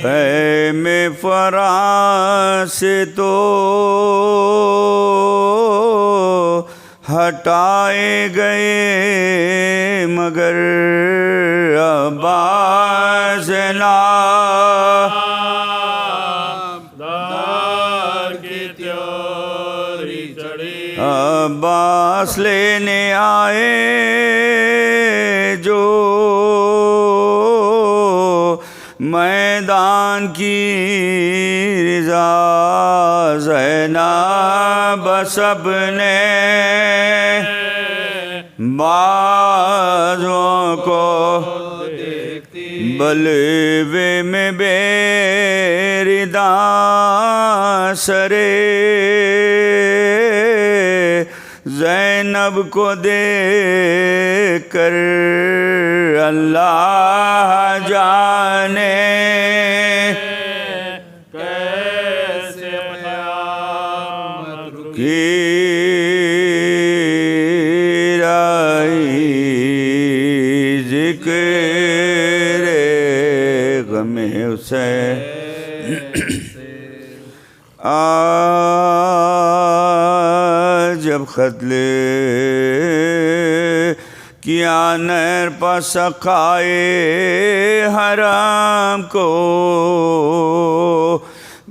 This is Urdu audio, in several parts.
خیمے فرا سے تو ہٹائے گئے مگر عباس نامدار کی تیاری چڑھی عباس لینے آئے جو میدان کی رضا زینب سب نے بازوں کو بلوے میں بے ردا سرے زینب کو دیکھ کر اللہ جانے کیسے قیامت کی رائی ذکر غم حسین جب قتل کیا نیر پر سقائے حرام کو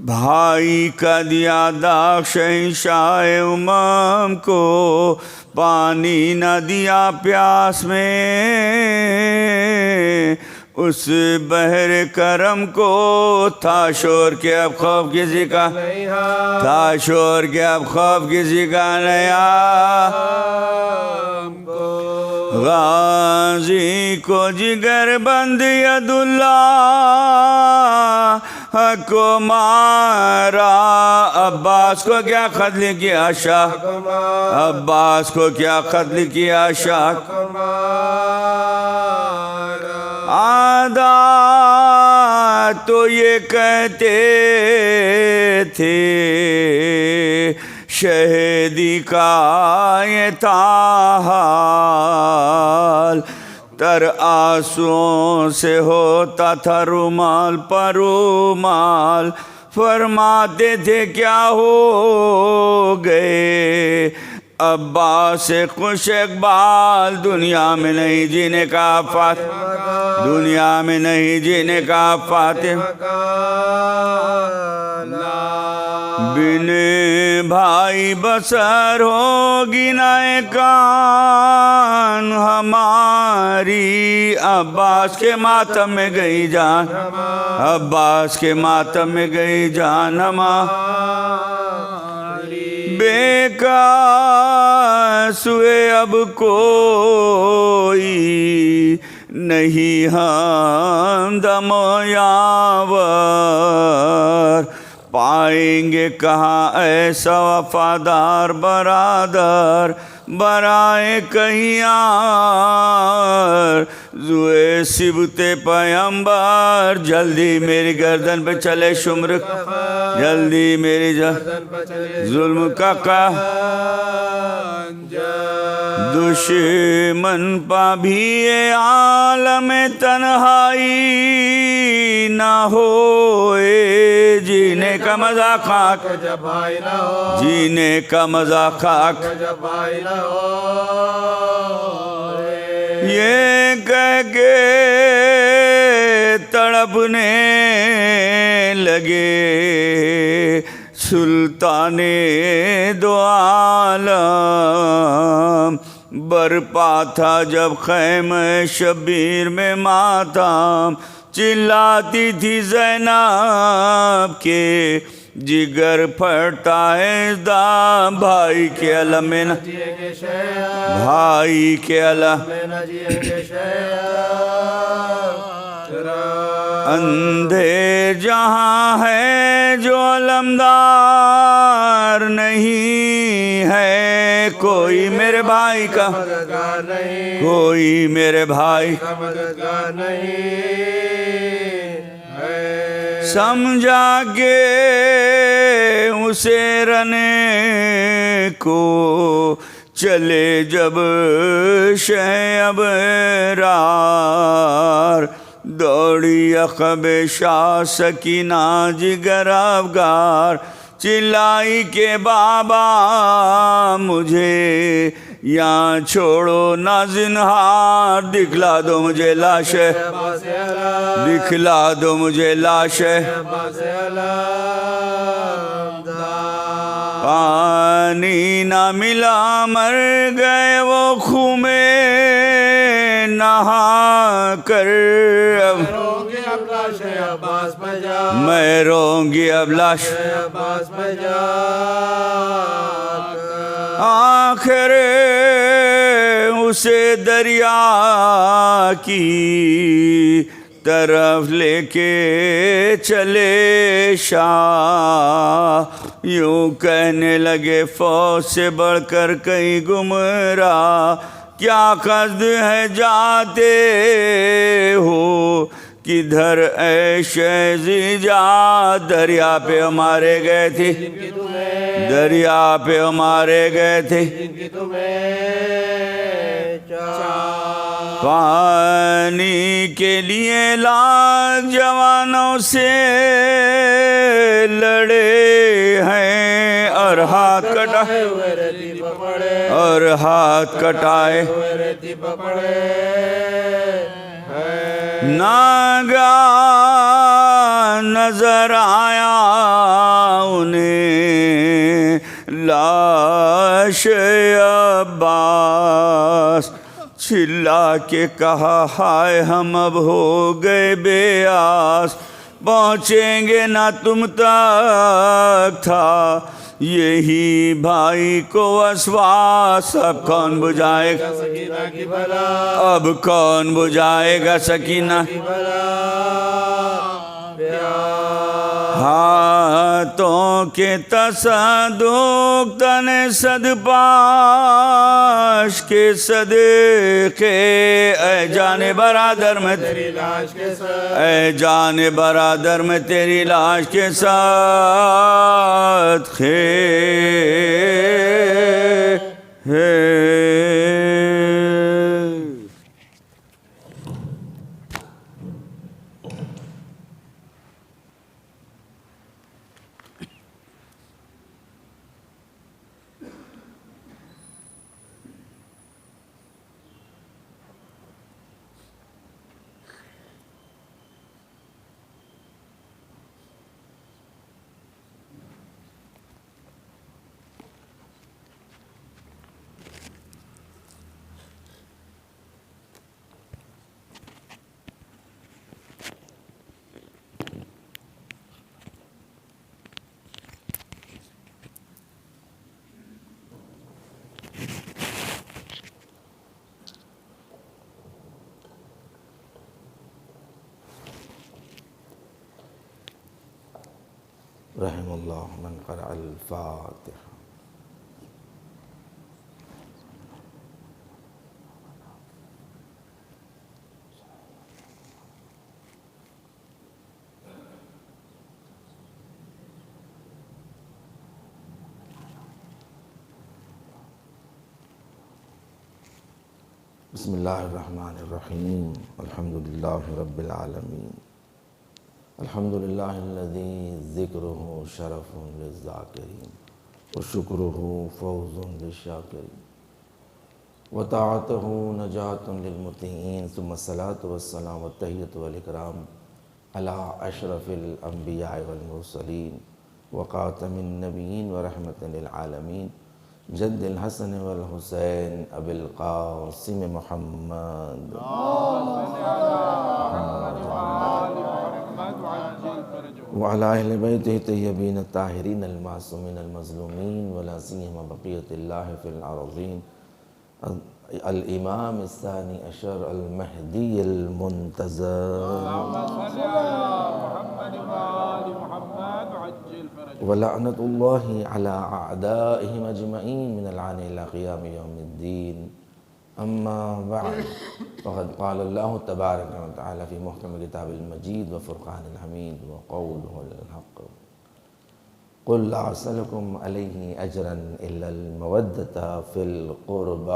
بھائی کا دیا داغ شہنشاہ امم کو پانی نہ دیا پیاس میں اس بحر کرم کو تھا شور کے اب خوف کسی کا تھا شور کے اب خوف کسی کا نیا غازی کو جگر بند ید اللہ کو مارا عباس کو کیا قتل کیا شاہ عباس کو کیا قتل کیا شاہ عادات تو یہ کہتے تھے شہیدی کا یہ تاحال تر آنسوؤں سے ہوتا تھا رومال پر رومال فرماتے تھے کیا ہو گئے عباس سے خوش اقبال دنیا میں نہیں جینے کا فاتح دنیا میں نہیں جینے کا فاتح بن بھائی بسر ہوگی نہ کان ہماری عباس کے ماتم میں گئی جان عباس کے ماتم میں گئی جان ہماری بیکار سوئے اب کوئی نہیں ہمدم یاور پائیں گے کہاں ایسا وفادار برادر برائے کہیں آر زوئے سبت پیمبر جلدی میری گردن پہ چلے شمر جلدی میری گردن پہ چلے ظلم کا دشمن پا بھی عالم تنہائی نہ ہوئے جینے کا مزہ خاک جینے کا مزہ خاک یہ کہہ کے تڑپنے لگے سلطان دو عالم برپا تھا جب خیمہ شبیر میں ماتم چلاتی تھی زینب کے جگر پھٹتا ہے دام بھائی کے علم میں نہ بھائی کے علم اندھے جہاں ہے جو علمدار نہیں ہے کوئی میرے بھائی کا کوئی میرے بھائی کا مددگار نہیں سمجھا کہ اسے رنے کو چلے جب شہ ابرار دوڑی عقب شاہ سکینہ جگر افگار چلائی کہ بابا مجھے یہاں چھوڑو نہ زنہار دکھلا دو مجھے لاش دکھلا دو مجھے لاش پانی نہ ملا مر گئے وہ خوں میں نہا کر میں روں گی اب لاش آخر اسے دریا کی طرف لے کے چلے شاہ یوں کہنے لگے فوج سے بڑھ کر کہیں گمراہ کیا قصد ہے جاتے ہو کدھر اے شہزی جا دریا پہ ہمارے گئے تھے دریا پہ ہمارے گئے تھے پانی کے لیے لاکھ جوانوں سے لڑے ہیں اور ہاتھ کٹائے اور ہاتھ کٹائے ناگہاں نظر آیا انہیں لاش عباس چلا کے کہا ہائے ہم اب ہو گئے بے آس پہنچیں گے نہ تم تک تھا یہی بھائی کو وسواس اب کون بجھائے گا اب کون بجھائے گا سکینہ ہاتھوں کے تصدق تن صد پاش کے صدقے اے جان برادر میں اے جان برادر میں تیری لاش کے ساتھ رحم اللہ من قرأ الفاتحہ. بسم اللہ الرحمن الرحیم. الحمدللہ رب العالمین. الحمدللہ الذی ذکرہ شرف للذاکرین وشکرہ فوز للشاکرین وطاعتہ نجاة للمطیعین ثم الصلاة والسلام والتحیۃ والاکرام علی اشرف الانبیاء والمرسلین وخاتم النبیین ورحمۃ للعالمین جد الحسن والحسین ابی القاسم محمد وعلى اہل بیتہ الطیبین الطاہرین المعصومین المظلومین ولا سیما بقیۃ اللہ فی الارضین الامام الثانی عشر المہدی المنتظر ولعنت اللہ علی اعدائہم اجمعین من العان الى قیام یوم الدین. اما بعد فقد قال اللہ تبارک و تعالی فی محکم کتاب المجید وفرقان الحمید وقولہ الحق قل لا اسألكم علیہ اجرا الا المودۃ فی القربى.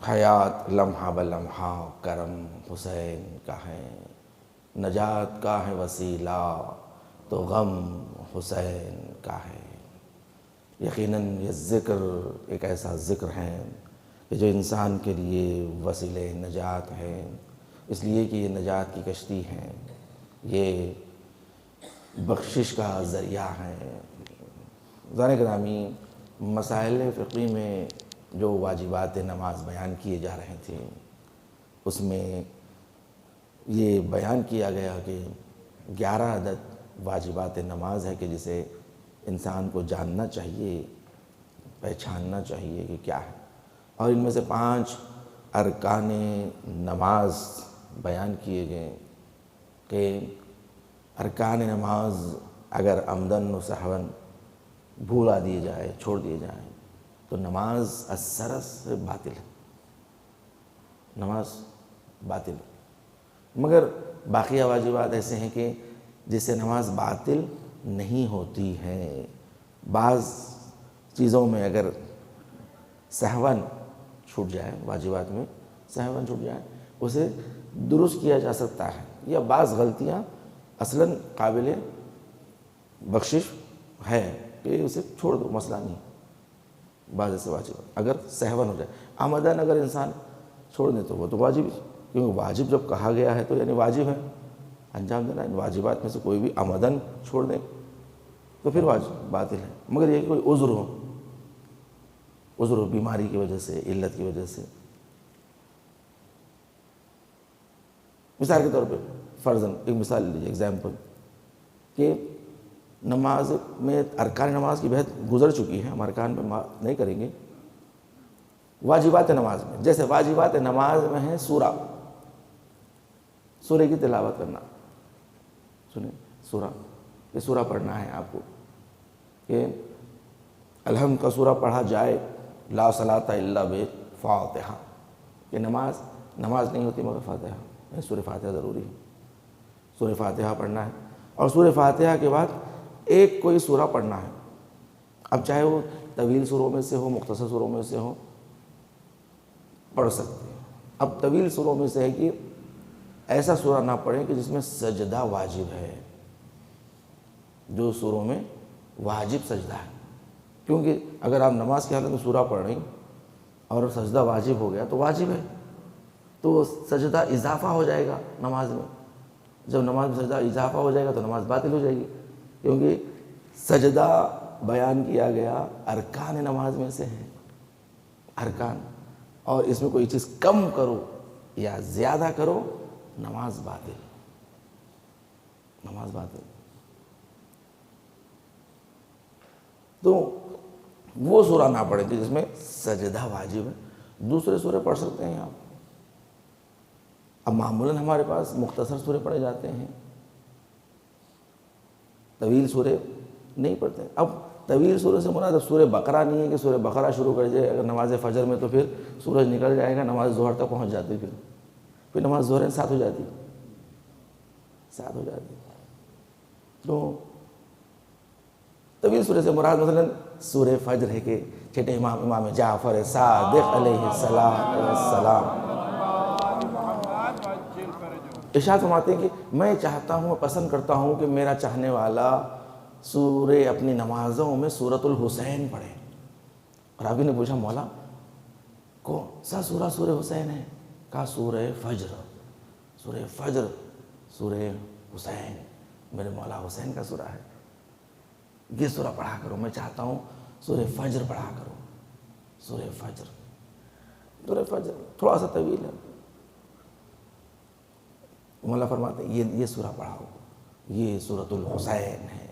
حیات لمحہ بلمحہ کرم حسین کا ہے، نجات کا ہے وسیلہ تو غم حسین کا ہے. یقیناً یہ ذکر ایک ایسا ذکر ہے کہ جو انسان کے لیے وسیلہ نجات ہے، اس لیے کہ یہ نجات کی کشتی ہے، یہ بخشش کا ذریعہ ہے. ذرا گرامی، مسائل فقہی میں جو واجبات نماز بیان کیے جا رہے تھے، اس میں یہ بیان کیا گیا کہ 11 عدد واجبات نماز ہے کہ جسے انسان کو جاننا چاہیے، پہچاننا چاہیے کہ کیا ہے. اور ان میں سے 5 ارکان نماز بیان کیے گئے کہ ارکان نماز اگر عمدن و سہون بھولا دیے جائے، چھوڑ دیے جائیں تو نماز اثرس سے باطل ہے، نماز باطل ہے. مگر باقیہ واجبات ایسے ہیں کہ جس سے نماز باطل نہیں ہوتی ہے. بعض چیزوں میں اگر سہون چھوٹ جائے، واجبات میں سہون چھوٹ جائے، اسے درست کیا جا سکتا ہے، یا بعض غلطیاں اصلاً قابل بخشش ہے کہ اسے چھوڑ دو، مسئلہ نہیں. بعض ایسے واجب اگر سہون ہو جائے، عمدن اگر انسان چھوڑ دے تو وہ تو واجب ہے، کیونکہ واجب جب کہا گیا ہے تو یعنی واجب ہے انجام دینا. ان واجبات میں سے کوئی بھی عمدن چھوڑ دے تو پھر واجب باطل ہے. مگر یہ کہ کوئی عذر ہو بیماری کی وجہ سے، علت کی وجہ سے. مثال کے طور پہ فرضاً ایک مثال لیجیے، ایگزامپل، کہ نماز میں ارکان نماز کی بحث گزر چکی ہے، ہم ارکان پہ نہیں کریں گے. واجبات نماز میں، جیسے واجبات نماز میں ہے سورہ کی تلاوت کرنا. سنیں، یہ سورہ پڑھنا ہے آپ کو، کہ الحمد کا سورہ پڑھا جائے، لا صلاۃ الا بفاتحہ، کہ نماز نہیں ہوتی مگر فاتحہ، سورہ فاتحہ ضروری ہے. سورہ فاتحہ پڑھنا ہے، اور سورہ فاتحہ کے بعد ایک کوئی سورہ پڑھنا ہے. اب چاہے وہ طویل سوروں میں سے ہو، مختصر سوروں میں سے ہو، پڑھ سکتے ہیں. اب طویل سوروں میں سے ہے کہ ایسا سورہ نہ پڑھیں کہ جس میں سجدہ واجب ہے، جو سوروں میں واجب سجدہ ہے. کیونکہ اگر آپ نماز کی حالت میں سورہ پڑھ رہی اور سجدہ واجب ہو گیا تو واجب ہے، تو سجدہ اضافہ ہو جائے گا نماز میں. جب نماز میں سجدہ اضافہ ہو جائے گا تو نماز باطل ہو جائے گی، کیونکہ سجدہ بیان کیا گیا ارکان نماز میں سے ہے، ارکان. اور اس میں کوئی چیز کم کرو یا زیادہ کرو، نماز باطل. تو وہ سورہ نہ پڑھیں جس میں سجدہ واجب ہے. دوسرے سورے پڑھ سکتے ہیں آپ. اب معمولاً ہمارے پاس مختصر سورے پڑھے جاتے ہیں، طویل سورے نہیں پڑھتے. اب طویل سورے سے مراد سورہ بقرہ نہیں ہے کہ سورہ بقرہ شروع کر جائے اگر نماز فجر میں، تو پھر سورج نکل جائے گا، نماز ظہر تک پہنچ جاتی، پھر نماز ظہر 7 ہو جاتی. تو طویل سورے سے مراد مثلاً سورہ فجر ہے کہ چھٹے امام جعفر صادق علیہ السلام ارشاد فرماتے ہیں کہ میں چاہتا ہوں، پسند کرتا ہوں کہ میرا چاہنے والا سورہ اپنی نمازوں میں سورۃ الحسین پڑھے. اور آپ ہی نے پوچھا مولا کون سا سورہ سورہ حسین ہے؟ کہا سورہ فجر، سورہ حسین، میرے مولا حسین کا سورہ ہے، یہ سورہ پڑھا کرو. میں چاہتا ہوں سورہ فجر پڑھا کرو. سورہ فجر تھوڑا سا طویل ہے. مولا فرماتے ہیں یہ سورہ پڑھاؤ، یہ سورۃ الحسین ہے.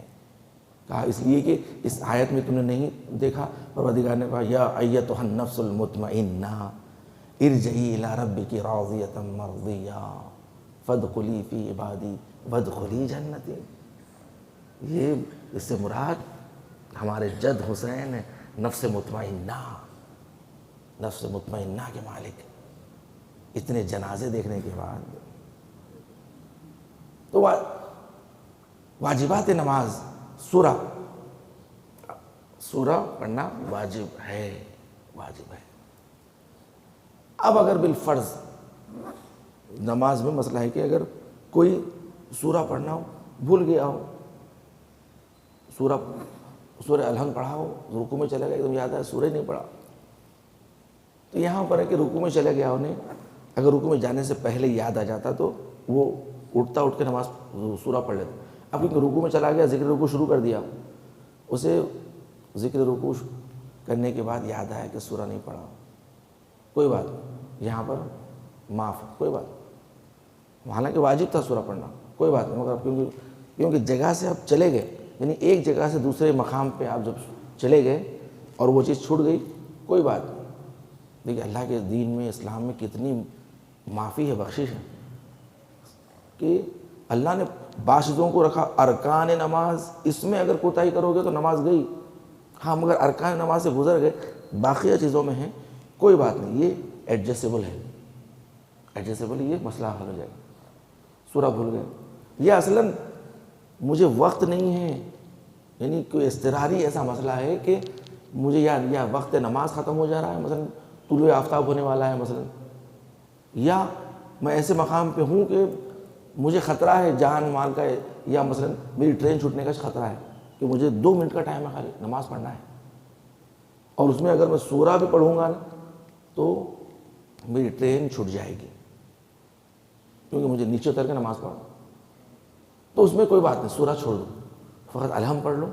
کہا اس لیے کہ اس آیت میں تم نے نہیں دیکھا پروردگار نے کہا یا ایتھا النفس المطمئنہ ارجعی الی ربک راضیۃ مرضیہ فادخلی فی عبادی وادخلی جنتی. یہ اس سے مراد ہمارے جد حسین نفس مطمئنہ کے مالک. اتنے جنازے دیکھنے کے بعد تو واجبات نماز، سورہ پڑھنا واجب ہے، واجب ہے۔ اب اگر بالفرض نماز میں مسئلہ ہے کہ اگر کوئی سورہ پڑھنا ہو، بھول گیا ہو، سورہ الحمد پڑھا ہو، رکوع میں چلا گیا، ایک دم یاد آیا سورہ نہیں پڑھا، تو یہاں پر ہے کہ رکوع میں چلا گیا انہیں، اگر رکوع میں جانے سے پہلے یاد آ جاتا تو وہ اٹھ کے نماز سورہ پڑھ لیتا۔ اب کیونکہ رکوع میں چلا گیا، ذکر رکوع شروع کر دیا، اسے ذکر رکوع کرنے کے بعد یاد آیا کہ سورہ نہیں پڑھا، کوئی بات نہیں، یہاں پر معاف، کوئی بات نہیں، حالانکہ واجب تھا سورہ پڑھنا، کوئی بات نہیں، مگر کیونکہ جگہ سے آپ چلے گئے، یعنی ایک جگہ سے دوسرے مقام پہ آپ جب چلے گئے اور وہ چیز چھوٹ گئی، کوئی بات نہیں۔ دیکھیے اللہ کے دین میں، اسلام میں کتنی معافی ہے، بخشش ہے کہ اللہ نے بعض چیزوں کو رکھا ارکان نماز، اس میں اگر کوتاہی کرو گے تو نماز گئی، ہاں مگر ارکان نماز سے گزر گئے، باقی چیزوں میں ہیں، کوئی بات نہیں، یہ ایڈجسٹیبل ہے، ایڈجسٹیبل، یہ مسئلہ حل ہو جائے گا۔ سورہ بھول گئے، یہ اصلاً مجھے وقت نہیں ہے، یعنی کوئی اضطراری ایسا مسئلہ ہے کہ مجھے یا وقت نماز ختم ہو جا رہا ہے، مثلا طلوع آفتاب ہونے والا ہے مثلا، یا میں ایسے مقام پہ ہوں کہ مجھے خطرہ ہے جان مال کا، یا مثلا میری ٹرین چھوٹنے کا خطرہ ہے کہ مجھے 2 منٹ کا ٹائم ہے خالی نماز پڑھنا ہے، اور اس میں اگر میں سورہ بھی پڑھوں گا نا تو میری ٹرین چھوٹ جائے گی، کیونکہ مجھے نیچے اتر کے نماز پڑھو، تو اس میں کوئی بات نہیں، سورہ چھوڑ دو، فقط الحمد پڑھ لو،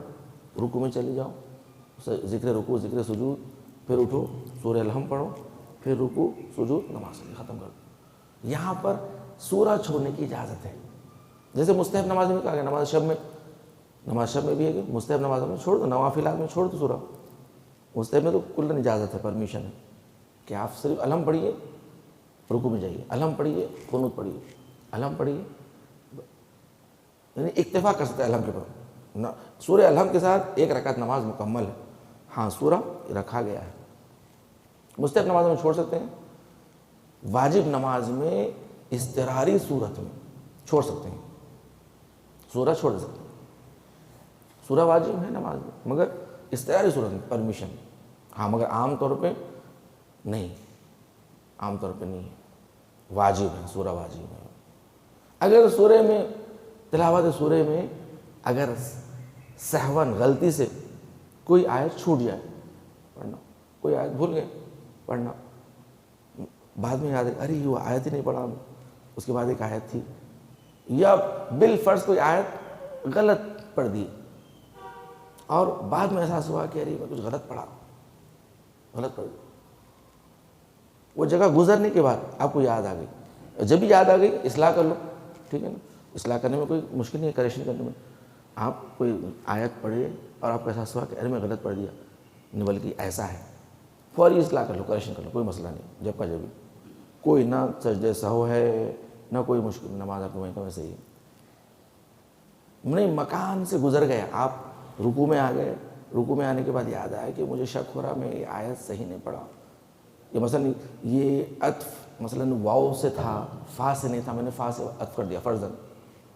رکوع میں چلے جاؤ، ذکر رکوع ذکر سجود، پھر اٹھو سورہ الحمد پڑھو، پھر رکوع سجود، نماز ختم کر دو۔ یہاں پر سورہ چھوڑنے کی اجازت ہے، جیسے مستحب نماز میں کہا گیا، نماز شب میں بھی ہے کہ مستحب نمازوں میں چھوڑ دو، نوافلات میں چھوڑ دو سورہ، مستحب میں تو کلن اجازت ہے، پرمیشن ہے کہ آپ صرف الحمد پڑھیے، رکوع میں جائیے، الحمد پڑھیے، قنوت پڑھیے، الحمد پڑھیے، یعنی اکتفا کر سکتے ہیں الحمد کے پر، سورہ الحمد کے ساتھ 1 رکعت نماز مکمل ہے، ہاں سورہ رکھا گیا ہے، مستحب نمازوں میں چھوڑ سکتے ہیں، واجب نماز میں اضطراری صورت میں چھوڑ سکتے ہیں، سورہ چھوڑ سکتے ہیں، سورہ واجب ہے نماز میں، مگر اضطراری صورت میں پرمیشن، ہاں مگر عام طور پہ نہیں، عام طور پہ نہیں ہے، واجب ہے، سورہ واجب ہے۔ اگر سورہ میں تلاوت سورہ میں اگر سہون غلطی سے کوئی آیت چھوٹ جائے پڑھنا، کوئی آیت بھول گئے پڑھنا، بعد میں یاد ہے ارے وہ آیت ہی نہیں پڑھا، اس کے بعد ایک آیت تھی، یا بالفرض کوئی آیت غلط پڑھ دی اور بعد میں احساس ہوا کہ ارے میں کچھ غلط پڑھ دی، وہ جگہ گزرنے کے بعد آپ کو یاد آ گئی، جب بھی یاد آ گئی اصلاح کر لو، ٹھیک ہے نا، اصلاح کرنے میں کوئی مشکل نہیں ہے، کریکشن کرنے میں، آپ کوئی آیت پڑھے اور آپ کو احساس ہوا کہ ارے میں غلط پڑھ دیا، نہیں بلکہ ایسا ہے، فوری اصلاح کر لو، کریکشن کر لو، کوئی مسئلہ نہیں، جب کا جب بھی، کوئی نہ سجدہ سہو ہے نہ کوئی مشکل، نماز آپ کو وہیں کا ویسے ہی نہیں، مکان سے گزر گئے، آپ رکوع میں آ گئے، رکوع میں آنے کے بعد یاد آیا کہ مجھے شک ہو رہا میں یہ آیت صحیح نہیں پڑھا، یا مثلا یہ عطف مثلا واو سے تھا، فا سے نہیں تھا، میں نے فا سے عطف کر دیا فرضاً،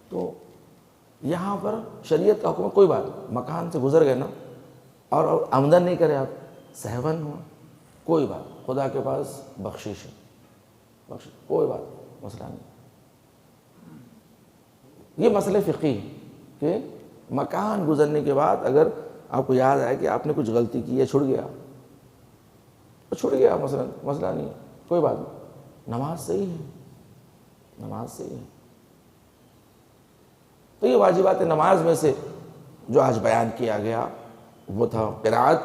تو یہاں پر شریعت کا حکم ہے کوئی بات، مکان سے گزر گئے نا اور آمدن نہیں کرے آپ، سہون ہوا، کوئی بات، خدا کے پاس بخشش ہے، کوئی بات، مسئلہ نہیں، یہ مسئلہ فقہی ہے کہ مکان گزرنے کے بعد اگر آپ کو یاد آئے کہ آپ نے کچھ غلطی کی ہے، چھوڑ گیا مثلا، مسئلہ نہیں، کوئی بات نہیں، نماز صحیح ہے، نماز صحیح ہے۔ تو یہ واجبات نماز میں سے جو آج بیان کیا گیا وہ تھا قرأت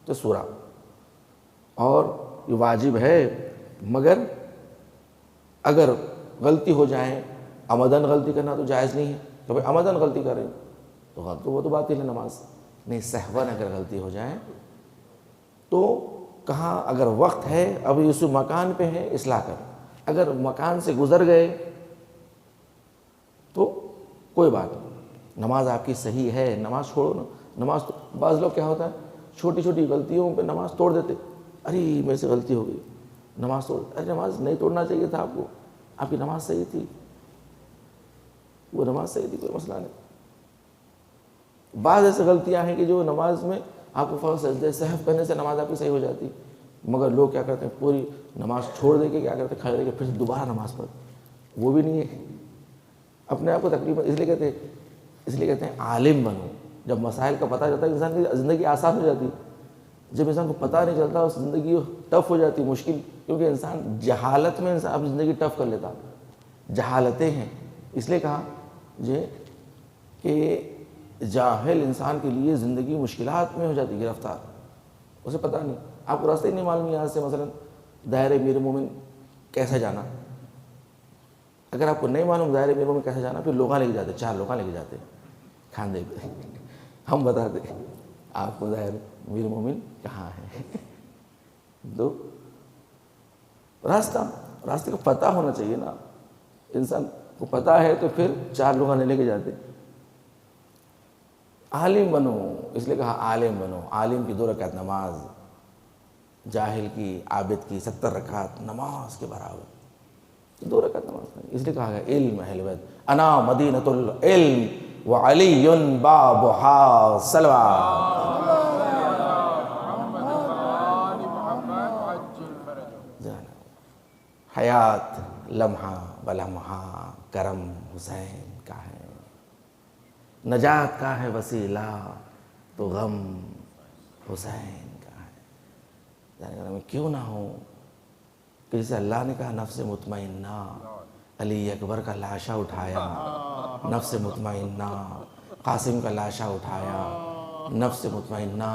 تو سورہ، اور یہ واجب ہے، مگر اگر غلطی ہو جائیں، عمدن غلطی کرنا تو جائز نہیں ہے، کہ بھائی عمدن غلطی کریں تو وہ تو باطل ہے نماز، نہیں، سہون اگر غلطی ہو جائے تو کہاں اگر وقت ہے، ابھی اس مکان پہ ہے، اصلاح کر، اگر مکان سے گزر گئے تو کوئی بات نہیں، نماز آپ کی صحیح ہے، نماز چھوڑو نا، نماز تو بعض لوگ کیا ہوتا ہے چھوٹی چھوٹی غلطیوں پہ نماز توڑ دیتے، ارے میرے سے غلطی ہو گئی، نماز توڑ، ارے نماز نہیں توڑنا چاہیے تھا آپ کو، آپ کی نماز صحیح تھی، وہ نماز صحیح تھی، کوئی مسئلہ نہیں. بعض ایسے غلطیاں ہیں کہ جو نماز میں آپ کو فوراً سجدہ سہو کرنے سے نماز آپ کی صحیح ہو جاتی، مگر لوگ کیا کرتے ہیں پوری نماز چھوڑ دے کے کیا کرتے ہیں کھڑے رہ کے پھر دوبارہ نماز پڑھ. وہ بھی نہیں ہے. اپنے آپ کو تقریباً اس لیے کہتے ہیں عالم بنو. جب مسائل کا پتہ چلتا ہے انسان کی زندگی آسان ہو جاتی. جب انسان کو پتہ نہیں چلتا اس زندگی ٹف ہو جاتی، مشکل، کیونکہ انسان جہالت میں انسان اپنی زندگی ٹف کر لیتا. جہالتیں ہیں، اس لیے کہا کہ جاہل انسان کے لیے زندگی مشکلات میں ہو جاتی گرفتار. اسے پتہ نہیں، آپ کو راستہ ہی نہیں معلوم یہاں سے مثلا دائرہ امیر مومن کیسے جانا. اگر آپ کو نہیں معلوم دائرہ امیر مومن کیسے جانا، پھر لوگاں لے کے جاتے، 4 لوگاں لے کے جاتے کھاندے پہ. ہم بتاتے آپ کو دائرہ امیر مومن کہاں ہے. دو راستے کا پتہ ہونا چاہیے نا. انسان کو پتہ ہے تو پھر 4 لوگاں لے کے جاتے. عالم بنو، اس لیے کہا عالم بنو. عالم کی 2 رکعت نماز، جاہل کی عابد کی 70 رکعت نماز کے برابر. 2 رکعت نماز پڑھی. اس لیے کہا گیا علم اہل بیت، انا مدینۃ العلم وعلی بابھا صلوات. حیات لمحہ بلمحہ کرم حسین کا ہے، نجات کا ہے وسیلہ تو غم حسین کا ہے. جانے میں کیوں نہ ہوں کہ جسے اللہ نے کہا نفس مطمئنہ، علی اکبر کا لاشا اٹھایا نفس مطمئنہ، قاسم کا لاشا اٹھایا نفس مطمئنہ،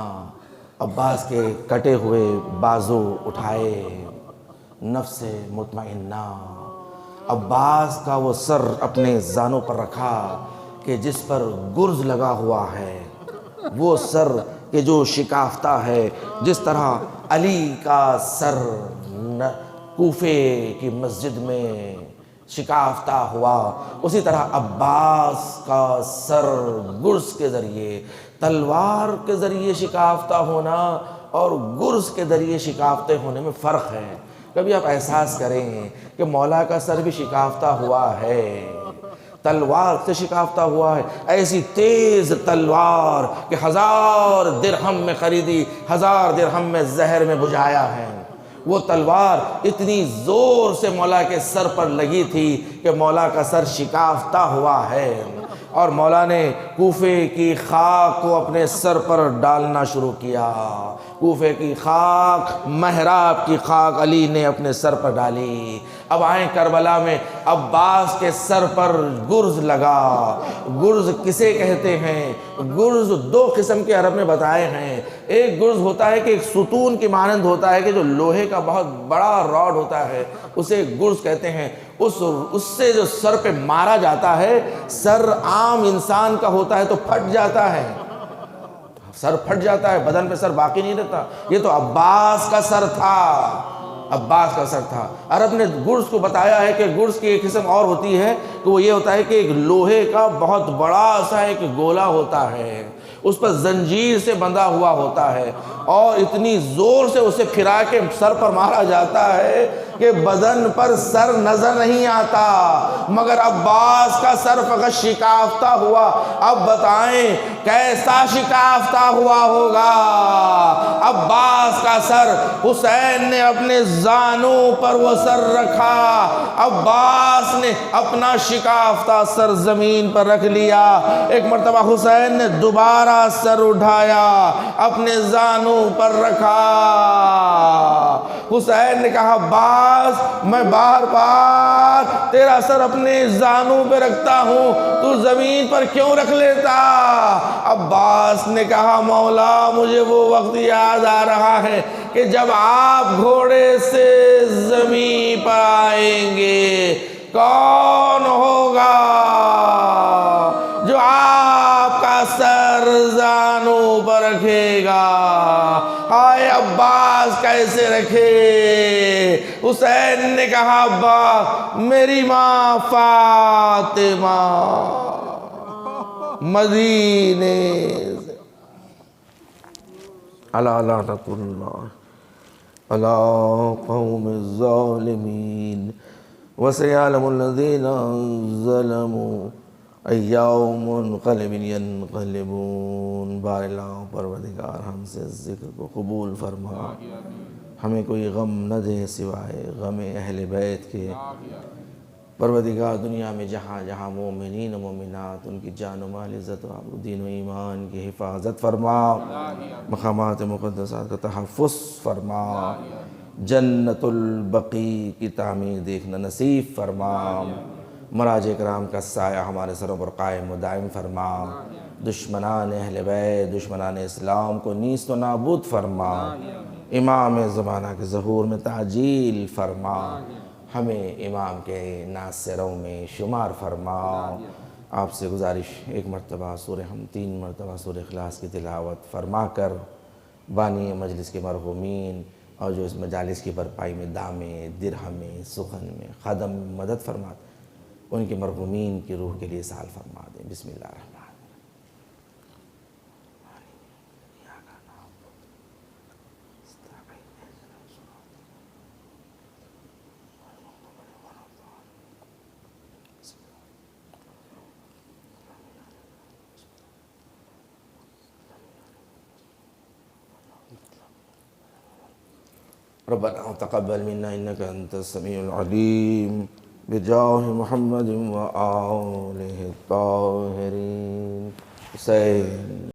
عباس کے کٹے ہوئے بازو اٹھائے نفس مطمئنہ. عباس کا وہ سر اپنے زانوں پر رکھا کہ جس پر گرز لگا ہوا ہے، وہ سر کہ جو شکافتہ ہے. جس طرح علی کا سر کوفے کی مسجد میں شکافتہ ہوا، اسی طرح عباس کا سر گرز کے ذریعے، تلوار کے ذریعے شکافتہ ہونا اور گرز کے ذریعے شکافتے ہونے میں فرق ہے. کبھی آپ احساس کریں کہ مولا کا سر بھی شکافتہ ہوا ہے، تلوار سے شکافتہ ہوا ہے. ایسی تیز تلوار کہ 1000 درہم میں خریدی، 1000 درہم میں زہر میں بجھایا ہے. وہ تلوار اتنی زور سے مولا کے سر پر لگی تھی کہ مولا کا سر شکافتہ ہوا ہے. اور مولا نے کوفے کی خاک کو اپنے سر پر ڈالنا شروع کیا. کوفے کی خاک، محراب کی خاک علی نے اپنے سر پر ڈالی. اب آئیں کربلا میں عباس کے سر پر گرز لگا. گرز کسے کہتے ہیں؟ گرز 2 قسم کے عرب میں بتائے ہیں. ایک گرز ہوتا ہے کہ ایک ستون کی مانند ہوتا ہے کہ جو لوہے کا بہت بڑا راڈ ہوتا ہے، اسے گرز کہتے ہیں. اس سے جو سر پہ مارا جاتا ہے، سر عام انسان کا ہوتا ہے تو پھٹ جاتا ہے، سر پھٹ جاتا ہے، بدن پہ سر باقی نہیں رہتا. یہ تو عباس کا سر تھا، عباس کا سر تھا. عرب نے گرز کو بتایا ہے کہ گرز کی ایک قسم اور ہوتی ہے کہ وہ یہ ہوتا ہے کہ ایک لوہے کا بہت بڑا سا ایک گولا ہوتا ہے، اس پر زنجیر سے بندھا ہوا ہوتا ہے اور اتنی زور سے اسے پھرا کے سر پر مارا جاتا ہے کہ بدن پر سر نظر نہیں آتا، مگر عباس کا سر فقط شکافتہ ہوا. اب بتائیں کیسا شکافتہ ہوا ہوگا؟ عباس کا سر، حسین نے اپنے زانوں پر وہ سر رکھا، عباس نے اپنا شکافتہ سر زمین پر رکھ لیا. ایک مرتبہ حسین نے دوبارہ سر اٹھایا، اپنے زانوں پر رکھا. حسین نے کہا عباس میں بار بار تیرا سر اپنے زانوں پہ رکھتا ہوں، تو زمین پر کیوں رکھ لیتا؟ عباس نے کہا مولا مجھے وہ وقت یاد آ رہا ہے کہ جب آپ گھوڑے سے زمین پر آئیں گے، کون ہوگا جو آپ کا سر زانوں پر رکھے گا؟ ہائے عباس کیسے رکھے؟ حسین نے کہا عباس میری ماں فاطمہ مدینے سے الا لعنت اللہ علی قوم الظالمین وسيعلم الذين ظلموا ایام منقلب ینقلبون، بار اللہ پروردگار ہم سے ذکر کو قبول فرما، ہمیں کوئی غم نہ دے سوائے غم اہل بیت کے۔ پروردگار دنیا میں جہاں جہاں مومنین و مومنات ان کی جان و مال، عزت و آبرو، دین و ایمان کی حفاظت فرما، مقامات مقدسات کا تحفظ فرما، جنت البقیع کی تعمیر دیکھنا نصیب فرما، مراجع کرام کا سایہ ہمارے سروں پر قائم و دائم فرما، دشمنان اہل بیت، دشمنان اسلام کو نیست و نابود فرما، امام زمانہ کے ظہور میں تعجیل فرما، ہمیں امام کے ناصروں میں شمار فرما۔ آپ سے گزارش، ایک مرتبہ سورہ ہم 3 مرتبہ سورہ اخلاص کی تلاوت فرما کر بانی مجلس کے مرحومین اور جو اس مجالس کی برپائی میں دامے، درہم، سخن میں خدم مدد فرماتے ان کے مرحومین کی روح کے لیے سال فرما دیں۔ بسم اللہ الرحمن الرحیم۔ ربنا تقبل منا انك انت السميع العليم بجاه محمد وآله الطاهرين۔ حسین